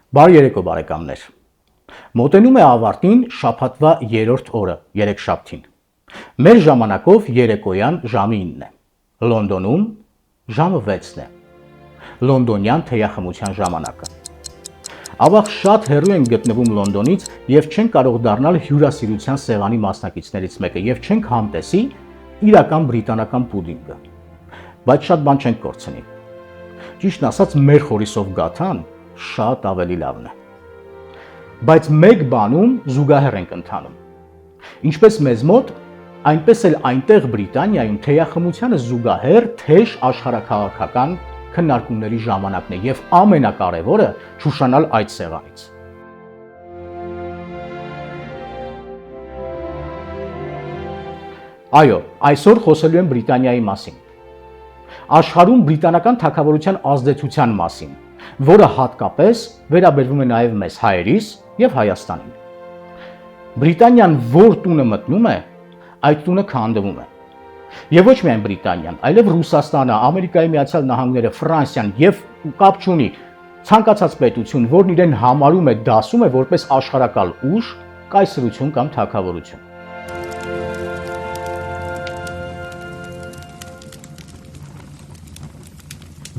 Բարի երեկո բարեկամներ։ Մոտենում է ավարտին շաբաթվա 3-րդ օրը, երեքշաբթին։ Մեր ժամանակով երեկոյան ժամը 9-ն է։ Լոնդոնում ժամը 6-ն է։ Լոնդոնյան թեյախմության ժամանակը։ Ավաղ շատ հեռու են գտնվում Լոնդոնից եւ չեն կարող դառնալ հյուրասիրության սեղանի մասնակիցներից մեկը եւ չենք համտեսի իրական բրիտանական պուդինգը։ Բայց շատ բան չենք կորցնի։ Ճիշտն ասած, մեր խորիսով գաթան շատ ավելի լավն է։ Բայց մեկ բանում զուգահեռ ենք ընթանում։ Ինչպես մեզ մոտ, այնպես էլ այնտեղ Բրիտանիայում թեյախմությանը զուգահեռ թեժ աշխարհաքաղաքական քննարկումների ժամանակն է եւ ամենակարևորը շուշանալ այդ սեղանից։ Այո, այսօր խոսելու եմ Բրիտանիայի մասին։ Աշխարհում բրիտանական թագավորության ազդեցության մասին, որը հատկապես վերաբերվում է նաև մեզ հայերիս եւ Հայաստանին։ Բրիտանիան որ տունը մտնում է, այդ տունը քանդվում է։ Եվ ոչ միայն Բրիտանիան, այլև Ռուսաստանը, Ամերիկայի Միացյալ Նահանգները, Ֆրանսիան եւ կապ չունի ցանկացած պետություն, որն իրեն համարում է, դասում է որպես աշխարհակալ ուժ, կայսրություն կամ թագավորություն։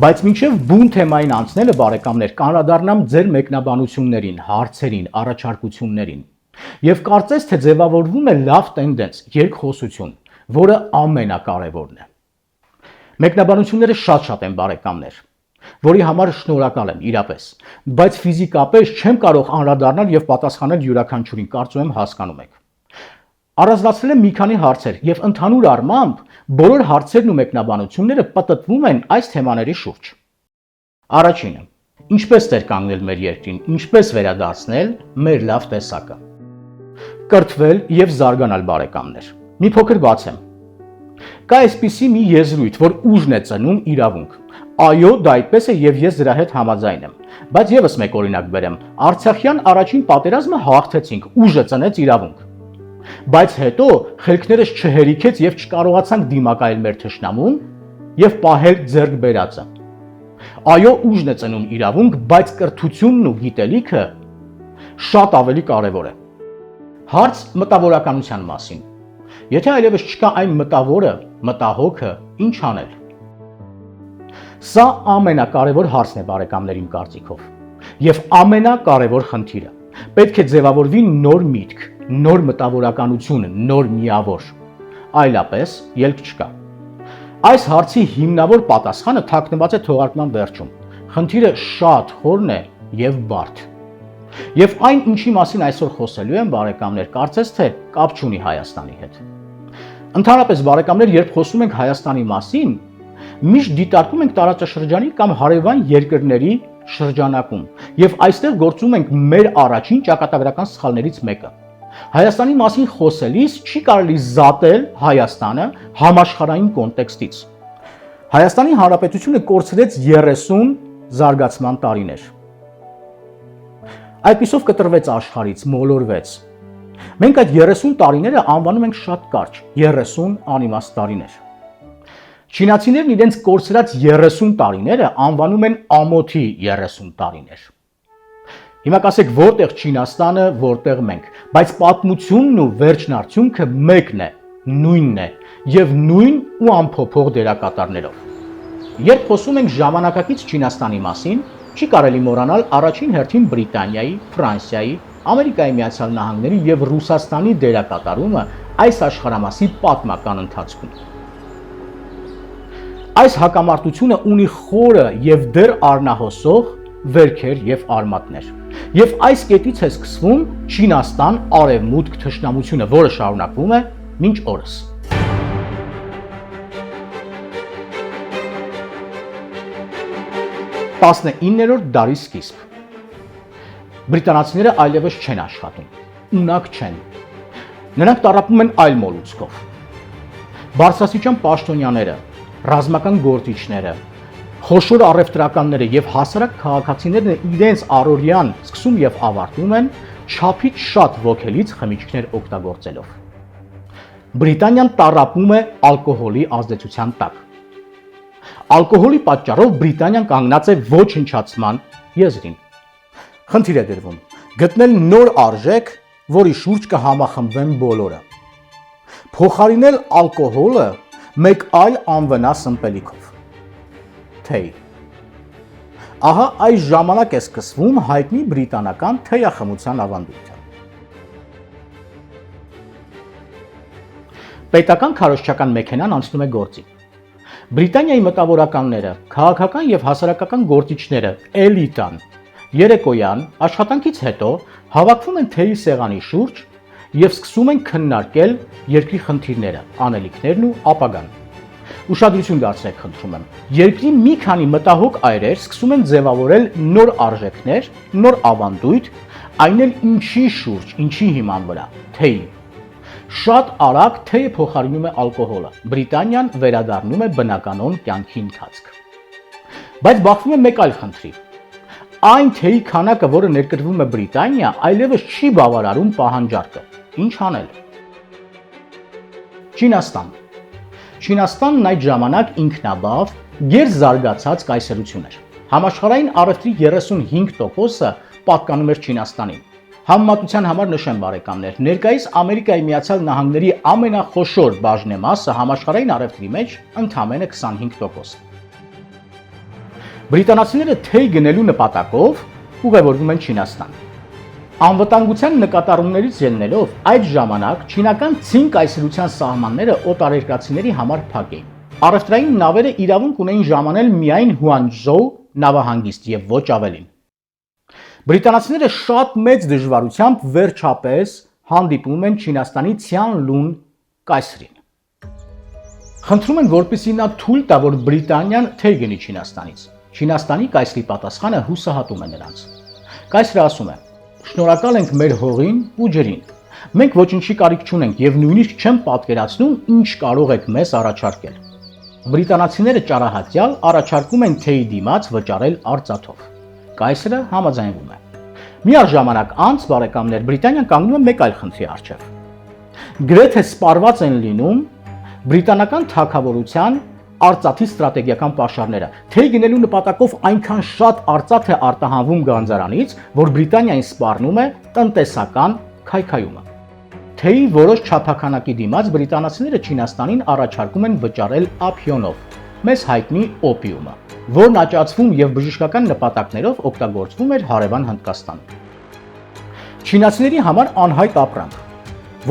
Բայց մինչև բուն թեմային անցնելը բարեկամներ կանրադառնամ ձեր մեկնաբանություններին, հարցերին, առաջարկություններին եւ կարծես թե ձևավորվում է լավ տենդենս, երկխոսություն, որը ամենակարևորն է։ Մեկնաբանությունները շատ են բարեկամներ, որի համար շնորհակալ եմ իրապես, բայց ֆիզիկապես չեմ կարող անդրադառնալ եւ պատասխանել յուրաքանչյուրին, կարծում եմ հասկանում եք։ Առանձնացրել եմ մի քանի հարցեր եւ ընդհանուր առմամբ բոլոր հարցերն ու մեկնաբանությունները պատտվում են այս թեմաների շուրջ։ Առաջինը. ինչպես դեր կանգնել մեր երկրին, ինչպես վերադարձնել մեր լավ տեսակը։ Կրթվել եւ զարգանալ բարեկամներ։ Մի փոքր բացեմ։ Կա այսպիսի մի եզրույթ, որ ուժն է ծնում իրավունք։ Այո, դա այդպես է եւ ես դրա հետ համաձայն եմ։ Բայց եւս մեկ օրինակ բերեմ։ Արցախյան առաջին պատերազմը հաղթեցինք, ուժը ծնեց իրավունք։ Բայց հետո խելքներս չհերիքեց եւ չկարողացանք դիմակայել մեր թշնամուն եւ պահել ձեռք բերածը։ Այո, ուժն է ծնում իրավունք, բայց կրթությունն ու գիտելիքը շատ ավելի կարեւոր է։ Հարց մտավորականության մասին։ Եթե այլևս չկա այն մտավորը, մտահոգը, ինչ անել։ Սա ամենակարևոր հարցն է բարեկամներ իմ կարծիքով։ Եվ ամենակարևոր խնդիրը։ Պետք է ձևավորվի նոր միտք, նոր մտավորականություն, նոր միավոր, այլապես ելք չկա։ Այս հարցի հիմնավոր պատասխանը թաքնված է թողարկման վերջում։ Խնդիրը շատ խորն է եւ բարդ։ Եվ այն, ինչի մասին այսօր խոսելու եմ, բարեկամներ, կարծես թե կապ չունի Հայաստանի հետ։ Ընդհանրապես, բարեկամներ, երբ խոսում ենք Հայաստանի մասին, միշտ դիտարկում ենք տարածաշրջանի կամ հարևան երկրների շրջանակում եւ այստեղ գործում ենք մեր առաջին ճակատագրական սխալներից մեկը։ Հայաստանի մասին խոսելիս չի կարելի զատել Հայաստանը համաշխարհային կոնտեքստից։ Հայաստանի Հանրապետությունը կորցրեց 30 զարգացման տարիներ։ Այդպիսով կտրվեց աշխարհից, մոլորվեց։ Մենք այդ 30 տարիները անվանում ենք շատ կարճ, 30 անիմաստ տարիներ։ Չինացիներն իրենց կորցրած 30 տարիները անվանում են ամոթի 30 տարիներ։ Հիմա կասեք որտեղ Չինաստանը, որտեղ մենք, բայց պատմությունն ու վերջնարդյունքը մեկն է, նույնն է եւ նույն ու անփոփոխ դերակատարներով։ Երբ խոսում ենք ժամանակակից Չինաստանի մասին, չի կարելի մոռանալ առաջին հերթին Բրիտանիայի, Ֆրանսիայի, Ամերիկայի Միացյալ Նահանգների եւ Ռուսաստանի դերակատարումը այս աշխարհամասի պատմական ընթացքում։ Այս հակամարտությունը ունի խորը եւ դեռ առնահոսող վերքեր եւ արմատներ։ Եվ այս կետից է սկսվում Չինաստան-Արևմուտք թշնամությունը, որը շարունակվում է մինչ օրս։ Տասնիններորդ դարի սկիզբ։ Բրիտանացիները այլևս չեն աշխատում, ունակ չեն։ Նրանք տառապում են այլ մոլուցքով։ Բարձրաստիճան պաշտոնյաները, ռազմական գործիչները, խոշոր առևտրականները եւ հասարակ քաղաքացիներն իրենց առօրյան սկսում եւ ավարտում են չափից շատ ոգելից խմիչքներ օգտագործելով։ Բրիտանիան տառապում է ալկոհոլի ազդեցության տակ։ Ալկոհոլի պատճառով Բրիտանիան կանգնած է ոչնչացման եզրին։ Խնդիր է դրվում գտնել նոր արժեք, որի շուրջ կհամախմբվեն բոլորը։ Փոխարինել ալկոհոլը մեկ այլ անվնաս ըմպելիքով՝ թեյ։ Ահա այս ժամանակ է սկսվում հայտնի բրիտանական թեյախմության ավանդույթը։ Պետական քարոզչական մեքենան անցնում է գործի։ Բրիտանիայի մտավորականները, քաղաքական եւ հասարակական գործիչները, էլիտան, երեկոյան աշխատանքից հետո հավաքվում են թեյի սեղանի շուրջ եւ սկսում են քննարկել երկրի խնդիրները, անելիքներն ու ապագան։ Ուշադրություն դարձրեք, խնդրում եմ։ Երկրի մի քանի մտահոգ այրեր սկսում են ձևավորել նոր արժեքներ, նոր ավանդույթ, այն էլ ինչի շուրջ, ինչի հիման վրա՝ թեյի։ Շատ արագ թեյը փոխարինում է ալկոհոլը։ Բրիտանիան վերադառնում է բնականոն կյանքի ընթացք։ Բայց բախվում է մեկ այլ խնդրի։ Այն թեյի քանակը, որը ներկրվում է Բրիտանիա, այլևս չի բավարարում պահանջարկը։ Ինչ անել։ Չինաստան։ Չինաստանն այդ ժամանակ ինքնաբավ, գերզարգացած կայսրություն էր։ Համաշխարհային առևտրի 35%-ը պատկանում էր Չինաստանին։ Համեմատության համար նշեմ, բարեկամներ, ներկայիս Ամերիկայի Միացյալ Նահանգների ամենախոշոր բաժնեմասը համաշխարհային առևտրի մեջ ընդամենը 25%։ Բրիտանացիները թեյ գնելու նպատակով ուղևորվում են Չինաստան։ Անվտանգության նկատառումներից ելնելով այդ ժամանակ չինական ցին կայսրության սահմանները օտարերկրացիների համար փակ էին։ Առևտրային նավերը իրավունք ունեին ժամանել միայն Հուանչժոու նավահանգիստ եւ ոչ ավելին։ Բրիտանացիները շատ մեծ դժվարությամբ վերջապես հանդիպում են Չինաստանի Ցյանլուն կայսրին։ Խնդրում են, որպեսզի նա թույլ տա, որ Բրիտանիան թեյ գնի Չինաստանից։ Չինաստանի կայսրի պատասխանը հուսահատում է նրանց։ Կայսրը ասում է. «Շնորհակալ ենք մեր հողին ու ջրին։ Մենք ոչինչի կարիք չունենք եւ նույնիսկ չեմ պատկերացնում, ինչ կարող եք մեզ առաջարկել»։ Բրիտանացիները ճարահատյալ առաջարկում են թեյի դիմաց վճարել արծաթով։ Կայսրը համաձայնվում է։ Միաժամանակ անց, բարեկամներ, Բրիտանիան կանգնում է մեկ այլ խնդրի առջև։ Գրեթե սպառված են լինում բրիտանական թագավորության արծաթի ստրատեգիական պաշարները։ Թեյ գնելու նպատակով այնքան շատ արծաթ է արտահանվում գանձարանից, որ Բրիտանիային սպառնում է տնտեսական քայքայումը։ Թեյի որոշ չափականակի դիմաց բրիտանացիները Չինաստանին առաջարկում են վճարել ափիոնով, մեզ հայտնի օպիումը, որն աճացվում եւ բժշկական նպատակներով օգտագործվում էր հարևան Հնդկաստանում։ Չինացիների համար անհայտ ապրանք,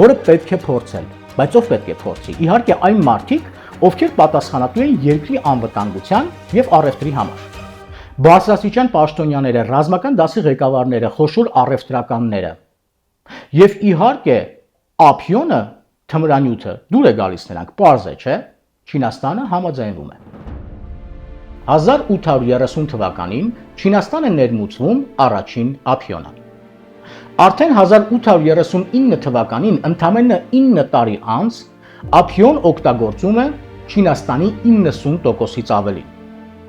որը պետք է փորձել, բայց ով պետք է փորձի։ Իհարկե այն մարդիկ, ովքեր պատասխանատու են երկրի անվտանգության եւ առևտրի համար։ Բարձրաստիճան պաշտոնյաները, ռազմական դասի ղեկավարները, խոշոր առևտրականները եւ իհարկե ափիոնը, թմրանյութը դուր է գալիս նրանք, պարզ է, չէ՞։ Չինաստանը համաձայնվում է։ 1830 թվականին Չինաստանը ներմուծվում առաջին ափիոնը։ Արդեն 1839 թվականին, ընդամենը 9 տարի անց, ափիոն օգտագործում է Չինաստանի 90%-ից ավելին։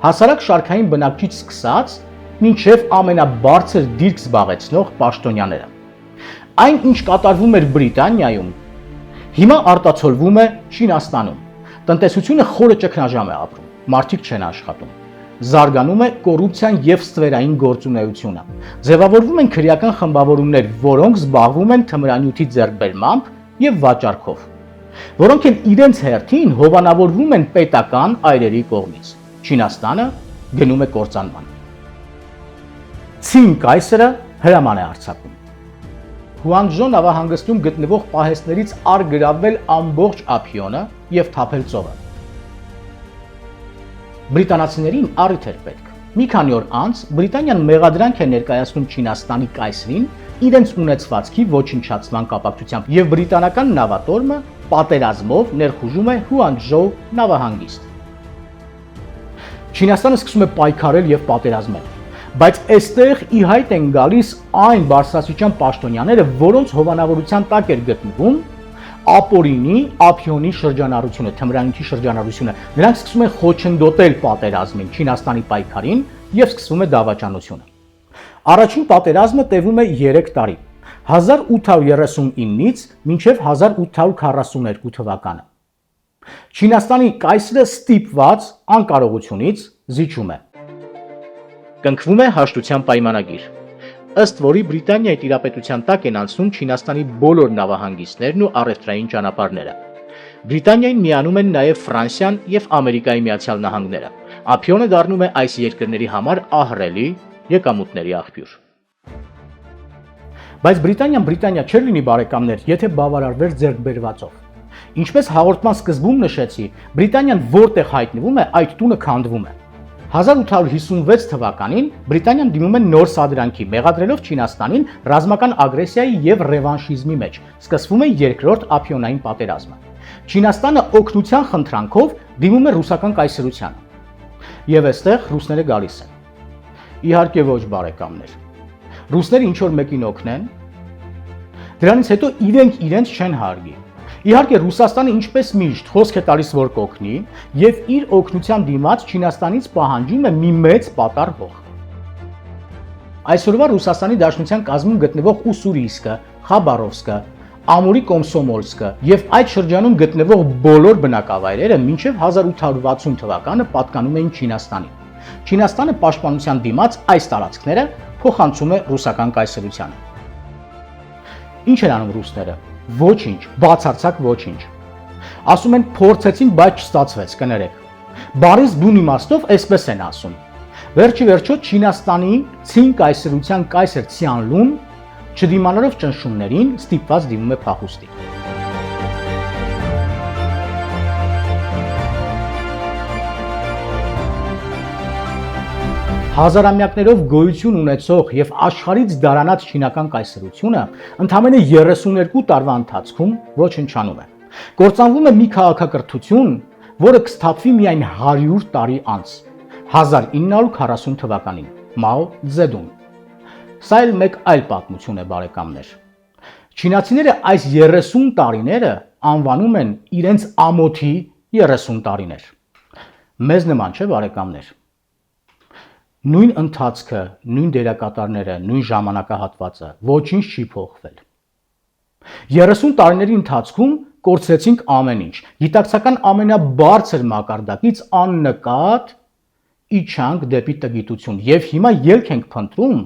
Հասարակ շարքային բնակչից սկսած մինչև ամենաբարձր դիրք զբաղեցնող պաշտոնյաները։ Այն, ինչ կատարվում էր Բրիտանիայում, հիմա արտացոլվում է Չինաստանում։ Տնտեսությունը խորը ճգնաժամ է ապրում, մարդիկ չեն աշխատում։ Զարգանում է կոռուպցիան եւ ստվերային գործունեությունը։ Ձևավորվում են քրեական խմբավորումներ, որոնք զբաղվում են թմրանյութի ձեռքբերմամբ եւ վաճառքով, որոնք էլ իրենց հերթին հովանավորվում են պետական այրերի կողմից։ Չինաստանը գնում է կործանման։ Ցին կայսրը հրաման է արձակում Հուանչժո նավահանգստում գտնվող պահեստներից արգրավել ամբողջ ափիոնը եւ թափել ծովը։ Բրիտանացիներին առիթ էր պետք։ Մի քանի օր անց Բրիտանիան մեղադրանք է ներկայացնում Չինաստանի կայսրին իրենց ունեցվածքի ոչնչացման կապակցությամբ եւ բրիտանական նավատորմը պատերազմով ներխուժում է Հուանչժո նավահանգիստ։ Չինաստանը սկսում է պայքարել եւ պատերազմել, բայց այստեղ ի հայտ են գալիս այն բարձրաստիճան պաշտոնյաները, որոնց հովանավորության տակ էր գտնվում ապօրինի, ափիոնի շրջանառությունը, թմրանյութի շրջանառությունը։ Նրանք սկսում են խոչընդոտել պատերազմին, Չինաստանի պայքարին եւ սկսվում է դավաճանությունը։ Առաջին պատերազմը տևում է 3 տարի, 1839-ից մինչև 1842 թվականը։ Չինաստանի կայսրը ստիպված անկարողությունից զիջում է։ Կնքվում է հաշտության պայմանագիր։ ըստ որի Բրիտանիայի տիրապետության տակ են անցնում Չինաստանի բոլոր նավահանգիստներն ու առևտրային ճանապարհները։ Բրիտանիային միանում են նաև Ֆրանսիան եւ Ամերիկայի Միացյալ Նահանգները։ Ափիոնը դառնում է այս երկրների համար ահռելի եկամուտների աղբյուր։ Բայց Բրիտանիա չէր լինի բարեկամներ, եթե բավարարվեր ձեռքբերվածով։ Ինչպես հաղորդման սկզբում նշեցի, Բրիտանիան որտեղ հայտնվում է, այդ տունը քանդվում է։ 1856 թվականին Բրիտանիան դիմում է նոր սադրանքի, մեղադրելով Չինաստանին ռազմական ագրեսիայի եւ ռևանշիզմի մեջ։ Սկսվում է երկրորդ ափիոնային պատերազմը։ Չինաստանը օգնության խնդրանքով դիմում է ռուսական կայսրությանը։ Եվ այստեղ ռուսները գալիս են։ Իհարկե ոչ բարեկամներ։ Ռուսները ինչ որ մեկին օգնեն, դրանից հետո իրենք իրենց չեն հարգի։ Իհարկե Ռուսաստանը ինչպես միշտ խոսք է տալիս, որ կօգնի, եւ իր օգնության դիմաց Չինաստանից պահանջում է մի մեծ պատառ հող։ Այսօրվա Ռուսաստանի Դաշնության կազմում գտնվող Ուսուրիսկը, Խաբարովսկը, Ամուրի Կոմսոմոլսկը եւ այդ շրջանում գտնվող բոլոր բնակավայրերը մինչեւ 1860 թվականը պատկանում էին Չինաստանին։ Չինաստանը պաշտպանության դիմաց այս տարածքները փոխանցում է ռուսական կայսրությանը։ Ինչ են անում ռուսները։ Ոչինչ, բացարձակ ոչինչ։ Ասում են փորձեցին, բայց չստացվեց, կներեք։ Բարիս բուն իմաստով այսպես են ասում։ Վերջի վերջո Չինաստանի ցին կայսրության կայսր Ցյանլուն չդիմանալով ճնշումներին ստիպված դիմում է փախուստի։ Հազարամյակներով գոյություն ունեցող եւ աշխարհից դարանած չինական կայսրությունը ընդամենը 32 տարվա ընթացքում ոչնչանում է։ Կործանվում է մի քաղաքակրթություն, որը կսթափվի միայն 100 տարի անց, 1940 թվականին, Մաո Ձեդուն։ Սա էլ մեկ այլ պատմություն է, բարեկամներ։ Չինացիները այս 30 տարիները անվանում են իրենց ամոթի 30 տարիներ։ Մեզ նման չէ, բարեկամներ։ Նույն ընթացքը, նույն դերակատարները, նույն ժամանակահատվածը, ոչինչ չի փոխվել։ 30 տարիների ընթացքում կորցրեցինք ամեն ինչ։ Գիտակցական ամենաբարձր մակարդակից աննկատ իջանք դեպի տգիտություն եւ հիմա ելք ենք փնտրում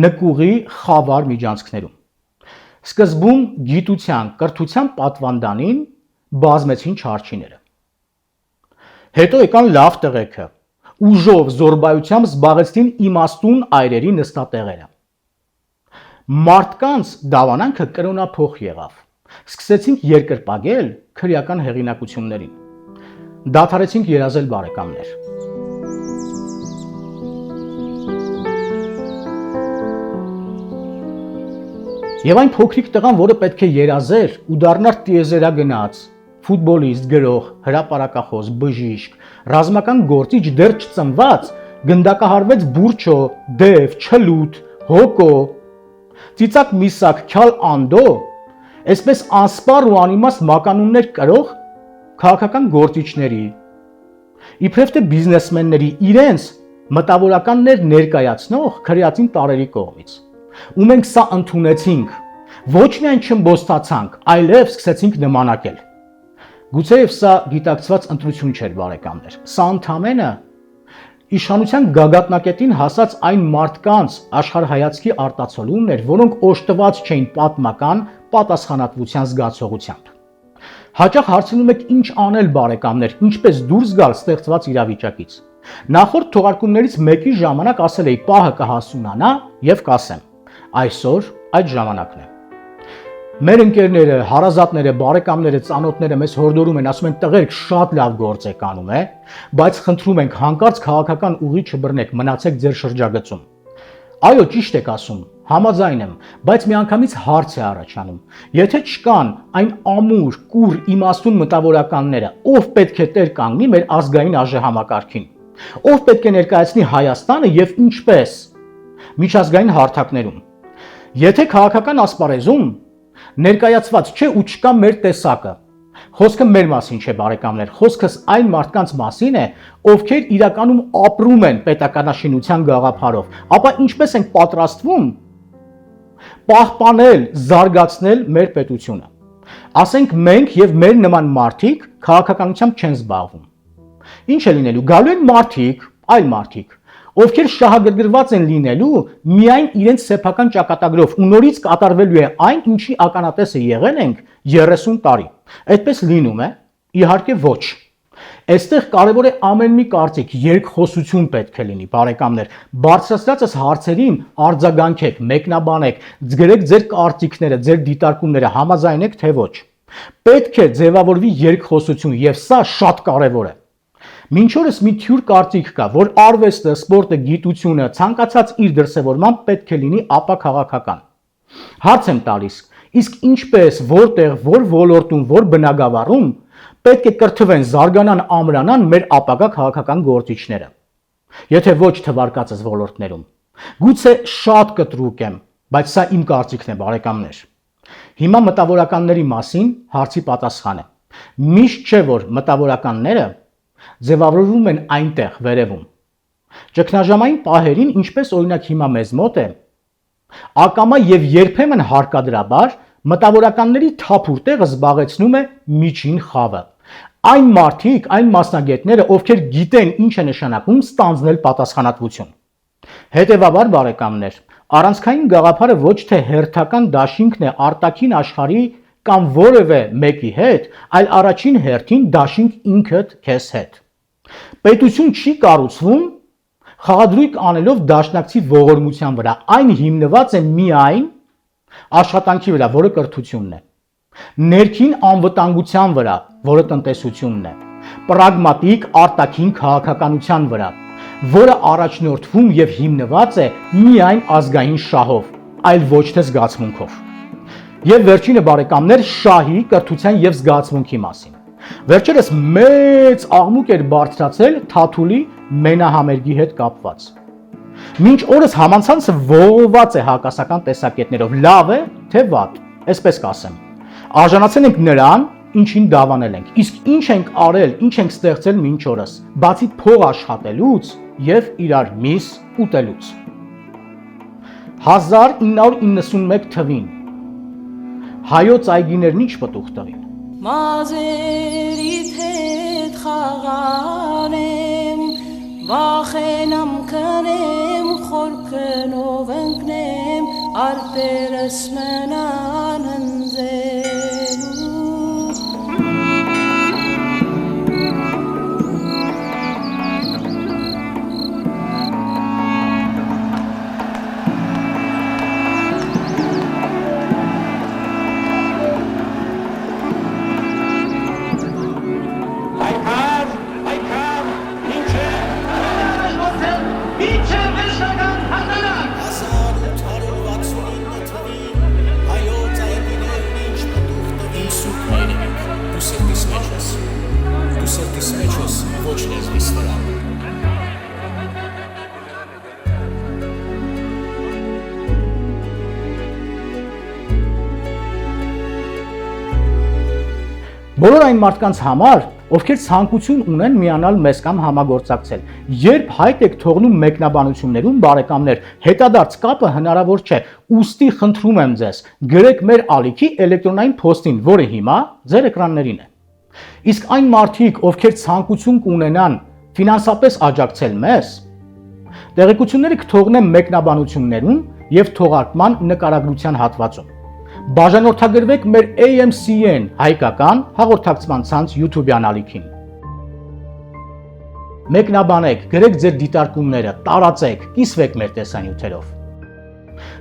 նկուղի խավար միջանցքներում։ Սկզբում գիտության, կրթության պատվանդանին բազմեցին չարչիները։ Հետո եկան լավ տղեկը, ուժով, զորբայությամբ զբաղեցին իմաստուն այրերի նստատեղերը։ Մարդկանց դավանանքը կրոնափոխ եղավ։ Սկսեցինք երկրպագել քրեական հեղինակություններին։ Դադարեցինք երազել, բարեկամներ։ Եվ այն փոքրիկ տղան, որը պետք է երազեր ու դառնար տիեզերագնաց, ֆուտբոլիստ, գրող, հրապարակախոս, բժիշկ, ռազմական գործիչ դեռ չծնված, գնդակահարվեց բուրչո, դև, չլուտ, հոկո, ծիծակ միսակ, քյալ անդո, այսպես անսպառ ու անիմաստ մականուններ կրող քաղաքական գործիչների, իբրև թե բիզնեսմենների իրենց մտավորականներ ներկայացնող քրեածին տարերի կողմից։ Ու մենք սա ընդունեցինք, ոչ միայն չըմբոստացանք, այլև սկսեցինք նմանակել։ Գուցեև սա գիտակցված ընտրություն չէր, բարեկամներ։ Սա ընդամենը իշխանության գագաթնակետին հասած այն մարդկանց աշխարհայացքի արտացոլումն էր, որոնք օժտված չէին պատմական պատասխանատվության զգացողությամբ։ Հաճախ հարցնում եք ինչ անել, բարեկամներ, ինչպես դուրս գալ ստեղծված իրավիճակից։ Նախորդ թողարկումներից մեկի ժամանակ ասել էի՝ պահը կհասունանա եւ կասեմ։ Այսօր այդ ժամանակն է։ Մեր ընկերները, հարազատները, բարեկամները, ծանոթները մեզ հորդորում են, ասում են տղերք շատ լավ գործ եք անում, բայց խնդրում ենք հանկարծ քաղաքական ուղի չբռնեք, մնացեք ձեր շրջագծում։ Այո, ճիշտ եք ասում, համաձայն եմ, բայց միանգամից հարց է առաջանում։ Եթե չկան այն ամուր, կուր, իմաստուն մտավորականները, ով պետք է տեր կանգնի մեր ազգային արժեհամակարգին, ով պետք է ներկայացնի Հայաստանը եւ ինչպես միջազգային հարթակներում։ Եթե քաղաքական ասպարեզում ներկայացված չէ ու չկա մեր տեսակը, խոսքը մեր մասին չէ, բարեկամներ, խոսքս այն մարդկանց մասին է, ովքեր իրականում ապրում են պետականաշինության գաղափարով, ապա ինչպես ենք պատրաստվում պահպանել, զարգացնել մեր պետությունը։ Ասենք մենք եւ մեր նման մարդիկ քաղաքականությամբ չեն զբաղվում։ Ինչ է լինելու, գալու են մարդիկ, այլ մարդիկ, ովքեր շահագրգռված են լինելու միայն իրենց սեփական ճակատագրով ու նորից կատարվելու է այն, ինչի ականատեսը եղել ենք 30 տարի։ Այդպես լինում է։ Իհարկե ոչ։ Այստեղ կարևոր է ամեն մի կարծիք, երկխոսություն պետք է լինի, բարեկամներ։ Բարձրացրած հարցերին արձագանքեք, մեկնաբանեք, գրեք ձեր կարծիքները, ձեր դիտարկումները, համաձայնեք թե ոչ։ Պետք է ձևավորվի երկխոսություն եւ սա շատ կարևոր է։ Մինչ օրս մի թյուր կարծիք կա, որ արվեստը, սպորտը, գիտությունը ցանկացած իր դրսևորմամբ պետք է լինի ապաքաղաքական։ Հարց եմ տալիս, իսկ ինչպես, որտեղ, որ ոլորտում, որ բնագավառում պետք է կրթվեն, զարգանան, ամրանան մեր ապագա քաղաքական գործիչները։ Եթե ոչ թվարկածս ոլորտներում։ Գուցե շատ կտրուկ եմ, բայց սա իմ կարծիքն է, բարեկամներ։ Հիմա մտավորականների մասին հարցի պատասխանը։ Միշտ չէ, որ մտավորականները ձևավորվում են այնտեղ վերևում։ Ճգնաժամային պահերին, ինչպես օրինակ հիմա մեզ մոտ է, ակամա եւ երբեմն հարկադրաբար մտավորականների թափուր տեղը զբաղեցնում է միջին խավը։ Այն մարդիկ, այն մասնագետները, ովքեր գիտեն ինչ է նշանակում ստանձնել պատասխանատվություն։ Հետևաբար, բարեկամներ, առանցքային գաղափարը ոչ թե հերթական դաշինքն է արտաքին աշխարհի կամ որևէ մեկի հետ, այլ առաջին հերթին դաշինք ինքդ քեզ հետ։ Պետություն չի կառուցվում խաղադրույք անելով դաշնակցի ողորմության վրա, այն հիմնված է միայն աշխատանքի վրա, որը կրթությունն է, ներքին անվտանգության վրա, որը տնտեսությունն է, պրագմատիկ արտաքին քաղաքականության վրա, որը առաջնորդվում եւ հիմնված է միայն ազգային շահով, այլ ոչ թե զգացմունքով։ Եվ վերջինը, բարեկամներ, շահի, կրթության եւ զգացմունքի մասին։ Վերջերս մեծ աղմուկ էր բարձրացել Թաթուլի մենահամերգի հետ կապված։ Մինչ օրս համանցանցը ողողված է հակասական տեսակետներով, լավ է թե վատ, այսպես կասեմ։ Արժանացել ենք նրան, ինչին դավանել ենք, իսկ ինչ ենք արել, ինչ ենք ստեղծել մինչ օրս, բացի փող աշխատելուց եւ իրար միս ուտելուց։ 1991 թվին հայոց այգիներն ինչ պտուղ տվին։ Մազերիդ հետ խաղանեմ, վախենամ կնեմ, խորքնով ընկնեմ, արտերս մնան հնձելու։ Բոլոր այն մարդկանց համար, ովքեր ցանկություն ունեն միանալ մեզ կամ համագործակցել, երբ հայտ եք թողնում մեկնաբանություններում, բարեկամներ, հետադարձ կապը հնարավոր չէ, ուստի խնդրում եմ ձեզ, գրեք մեր ալիքի էլեկտրոնային փոստին, որը հիմա ձեր էկրաններին է։ Իսկ այն մարդիկ, ովքեր ցանկություն կունենան ֆինանսապես աջակցել մեզ, տեղեկությունները կթողնեմ մեկնաբանություններում եւ թողարկման նկարագրության հատվածում։ Բաժանորդագրվեք մեր AMCN հայկական հաղորդակցման ցանց YouTube-յան ալիքին։ Մեկնաբանեք, գրեք ձեր դիտարկումները, տարածեք, կիսվեք մեր տեսանյութերով։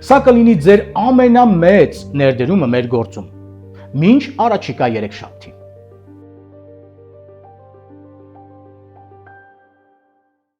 Սա կլինի ձեր ամենամեծ ներդրումը մեր գործում։ Մինչ առաջիկա երեքշաբթի։